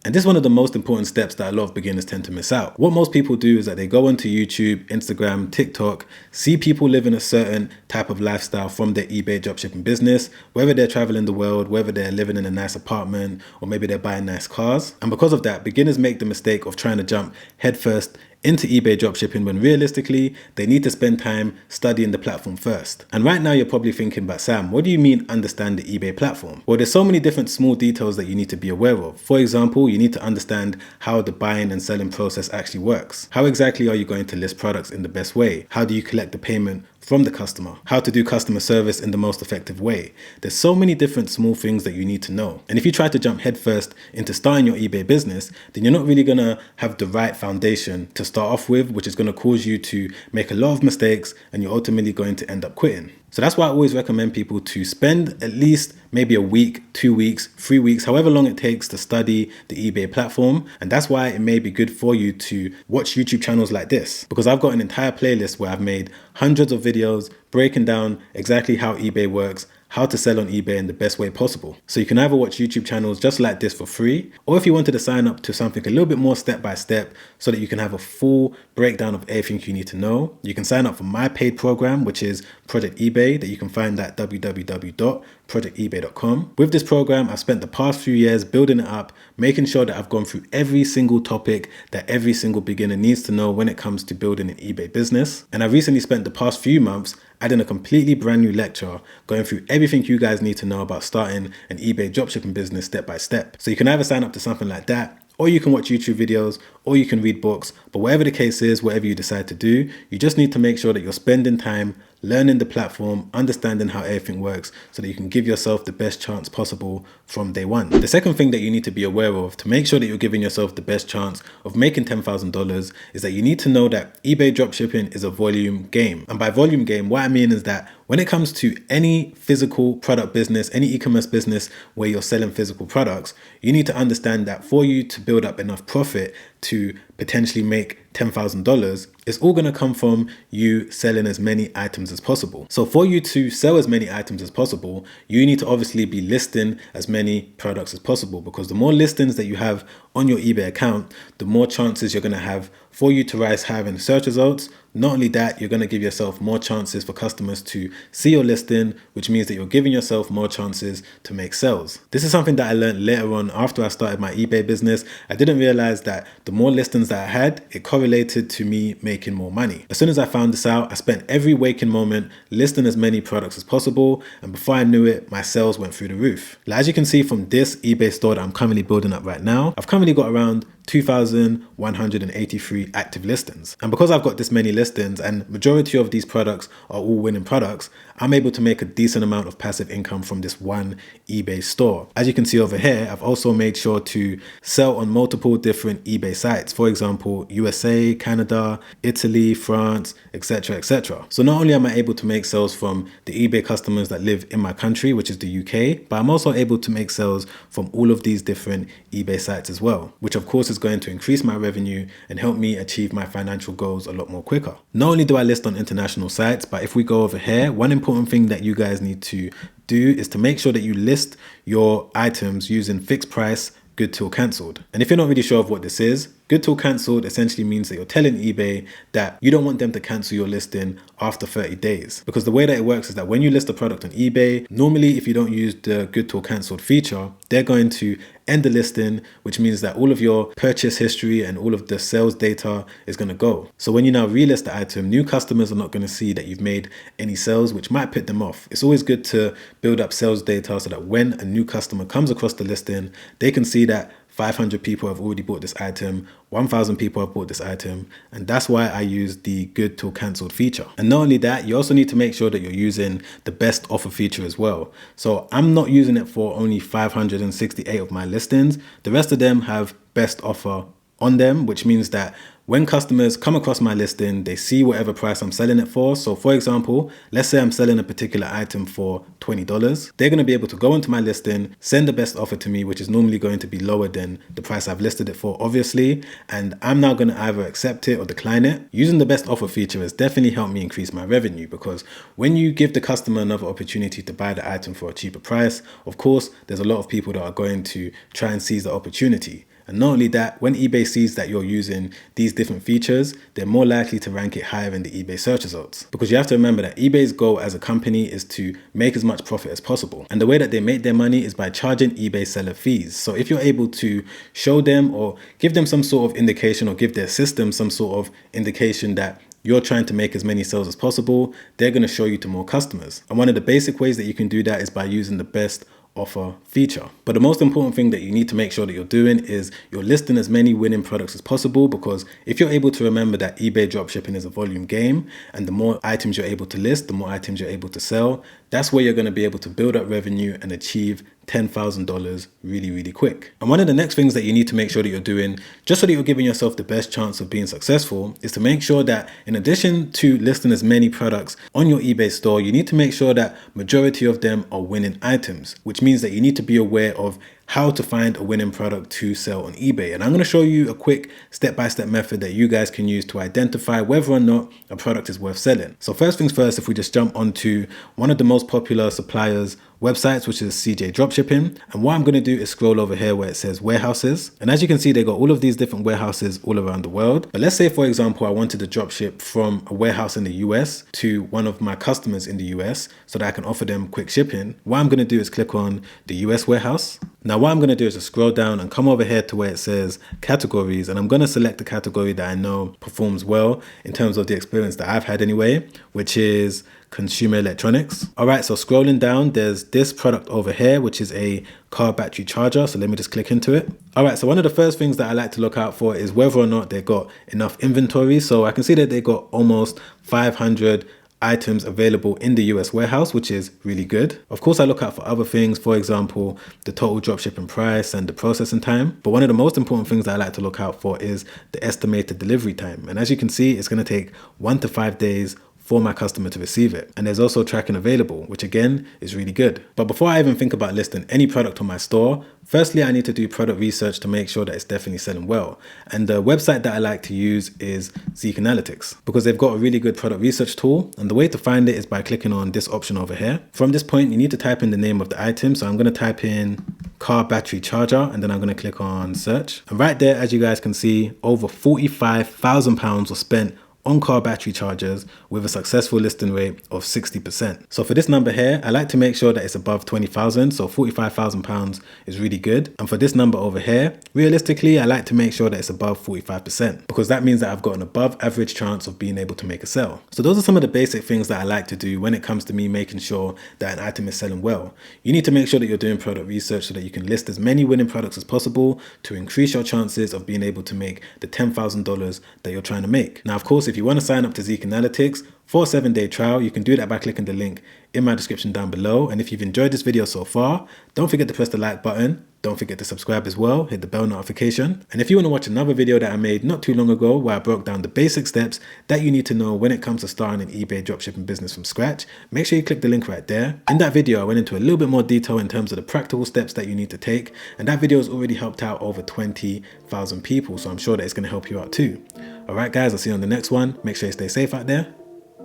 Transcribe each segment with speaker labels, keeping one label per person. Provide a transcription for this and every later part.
Speaker 1: And this is one of the most important steps that a lot of beginners tend to miss out. What most people do is that they go onto YouTube, Instagram, TikTok, see people living a certain type of lifestyle from their eBay dropshipping business, whether they're traveling the world, whether they're living in a nice apartment, or maybe they're buying nice cars. And because of that, beginners make the mistake of trying to jump headfirst into eBay dropshipping when realistically, they need to spend time studying the platform first. And right now you're probably thinking, but Sam, what do you mean understand the eBay platform? Well, there's so many different small details that you need to be aware of. For example, you need to understand how the buying and selling process actually works. How exactly are you going to list products in the best way? How do you collect the payment from the customer? How to do customer service in the most effective way? There's so many different small things that you need to know. And if you try to jump headfirst into starting your eBay business, then you're not really gonna have the right foundation to start off with, which is gonna cause you to make a lot of mistakes and you're ultimately going to end up quitting. So that's why I always recommend people to spend at least maybe a week, 2 weeks, 3 weeks, however long it takes to study the eBay platform. And that's why it may be good for you to watch YouTube channels like this, because I've got an entire playlist where I've made hundreds of videos breaking down exactly how eBay works, how to sell on eBay in the best way possible. So you can either watch YouTube channels just like this for free, or if you wanted to sign up to something a little bit more step by step so that you can have a full breakdown of everything you need to know, you can sign up for my paid program, which is Project eBay, that you can find at www.projectebay.com. With this program, I've spent the past few years building it up, making sure that I've gone through every single topic that every single beginner needs to know when it comes to building an eBay business. And I recently spent the past few months adding a completely brand new lecture going through everything you guys need to know about starting an eBay dropshipping business step by step. So you can either sign up to something like that, or you can watch YouTube videos, or you can read books. But whatever the case is, whatever you decide to do, you just need to make sure that you're spending time learning the platform, understanding how everything works so that you can give yourself the best chance possible from day one. The second thing that you need to be aware of to make sure that you're giving yourself the best chance of making $10,000 is that you need to know that eBay dropshipping is a volume game. And by volume game, what I mean is that when it comes to any physical product business, any e-commerce business where you're selling physical products, you need to understand that for you to build up enough profit to potentially make $10,000, it's all going to come from you selling as many items as possible. So for you to sell as many items as possible, you need to obviously be listing as many products as possible, because the more listings that you have on your eBay account, the more chances you're going to have for you to rise higher in search results. Not only that, you're going to give yourself more chances for customers to see your listing, which means that you're giving yourself more chances to make sales. This is something that I learned later on after I started my eBay business. I didn't realize that the more listings that I had, it correlated to me making more money. As soon as I found this out, I spent every waking moment listing as many products as possible, and before I knew it, my sales went through the roof. As you can see from this eBay store that I'm currently building up right now, I've currently got around 2,183 active listings. And because I've got this many listings and majority of these products are all winning products, I'm able to make a decent amount of passive income from this one eBay store. As you can see over here, I've also made sure to sell on multiple different eBay sites. For example, USA, Canada, Italy, France, etc., etc. So not only am I able to make sales from the eBay customers that live in my country, which is the UK, but I'm also able to make sales from all of these different eBay sites as well, which of course is going to increase my revenue and help me achieve my financial goals a lot more quicker. Not only do I list on international sites, but if we go over here, one important thing that you guys need to do is to make sure that you list your items using fixed price, good till cancelled. And if you're not really sure of what this is, good till cancelled essentially means that you're telling eBay that you don't want them to cancel your listing after 30 days. Because the way that it works is that when you list a product on eBay, normally if you don't use the good till cancelled feature, they're going to end the listing, which means that all of your purchase history and all of the sales data is going to go. So when you now relist the item, new customers are not going to see that you've made any sales, which might put them off. It's always good to build up sales data so that when a new customer comes across the listing, they can see that 500 people have already bought this item, 1,000 people have bought this item, and that's why I use the good till cancelled feature. And not only that, you also need to make sure that you're using the best offer feature as well. So I'm not using it for only 568 of my listings. The rest of them have best offer on them, which means that when customers come across my listing, they see whatever price I'm selling it for. So for example, let's say I'm selling a particular item for $20. They're going to be able to go into my listing, send the best offer to me, which is normally going to be lower than the price I've listed it for, obviously. And I'm now going to either accept it or decline it. Using the best offer feature has definitely helped me increase my revenue, because when you give the customer another opportunity to buy the item for a cheaper price, of course, there's a lot of people that are going to try and seize the opportunity. And not only that, when eBay sees that you're using these different features, they're more likely to rank it higher in the eBay search results. Because you have to remember that eBay's goal as a company is to make as much profit as possible. And the way that they make their money is by charging eBay seller fees. So if you're able to show them or give them some sort of indication, or give their system some sort of indication that you're trying to make as many sales as possible, they're going to show you to more customers. And one of the basic ways that you can do that is by using the best offer feature. But the most important thing that you need to make sure that you're doing is you're listing as many winning products as possible, because if you're able to remember that eBay dropshipping is a volume game, and the more items you're able to list, the more items you're able to sell, that's where you're going to be able to build up revenue and achieve $10,000 really quick. And one of the next things that you need to make sure that you're doing, just so that you're giving yourself the best chance of being successful, is to make sure that in addition to listing as many products on your eBay store, you need to make sure that majority of them are winning items, which means that you need to be aware of how to find a winning product to sell on eBay. And I'm going to show you a quick step-by-step method that you guys can use to identify whether or not a product is worth selling. So first things first, if we just jump onto one of the most popular suppliers websites, which is CJ Dropshipping. And what I'm going to do is scroll over here where it says warehouses. And as you can see, they got all of these different warehouses all around the world. But let's say, for example, I wanted to dropship from a warehouse in the US to one of my customers in the US so that I can offer them quick shipping. What I'm going to do is click on the US warehouse. Now, what I'm going to do is just scroll down and come over here to where it says categories. And I'm going to select the category that I know performs well in terms of the experience that I've had anyway, which is consumer electronics. All right, so scrolling down, there's this product over here, which is a car battery charger. So let me just click into it. All right, so one of the first things that I like to look out for is whether or not they got enough inventory. So I can see that they got almost 500 items available in the US warehouse, which is really good. Of course, I look out for other things, for example, the total dropshipping price and the processing time. But one of the most important things that I like to look out for is the estimated delivery time. And as you can see, it's going to take 1 to 5 days for my customer to receive it. And there's also tracking available, which again is really good. But before I even think about listing any product on my store, firstly, I need to do product research to make sure that it's definitely selling well. And the website that I like to use is Zeek Analytics, because they've got a really good product research tool. And the way to find it is by clicking on this option over here. From this point, you need to type in the name of the item. So I'm going to type in car battery charger, and then I'm going to click on search. And right there, as you guys can see, over £45,000 was spent on car battery chargers with a successful listing rate of 60%. So for this number here, I like to make sure that it's above 20,000. So £45,000 is really good. And for this number over here, realistically, I like to make sure that it's above 45%, because that means that I've got an above average chance of being able to make a sale. So those are some of the basic things that I like to do when it comes to me making sure that an item is selling well. You need to make sure that you're doing product research so that you can list as many winning products as possible to increase your chances of being able to make the $10,000 that you're trying to make. Now, of course, if you want to sign up to Zeek Analytics for a 7-day trial, you can do that by clicking the link in my description down below. And if you've enjoyed this video so far, don't forget to press the like button. Don't forget to subscribe as well, hit the bell notification. And if you want to watch another video that I made not too long ago where I broke down the basic steps that you need to know when it comes to starting an eBay dropshipping business from scratch, make sure you click the link right there. In that video, I went into a little bit more detail in terms of the practical steps that you need to take. And that video has already helped out over 20,000 people. So I'm sure that it's going to help you out too. All right, guys, I'll see you on the next one. Make sure you stay safe out there.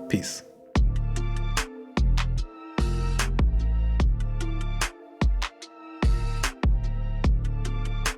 Speaker 1: Peace.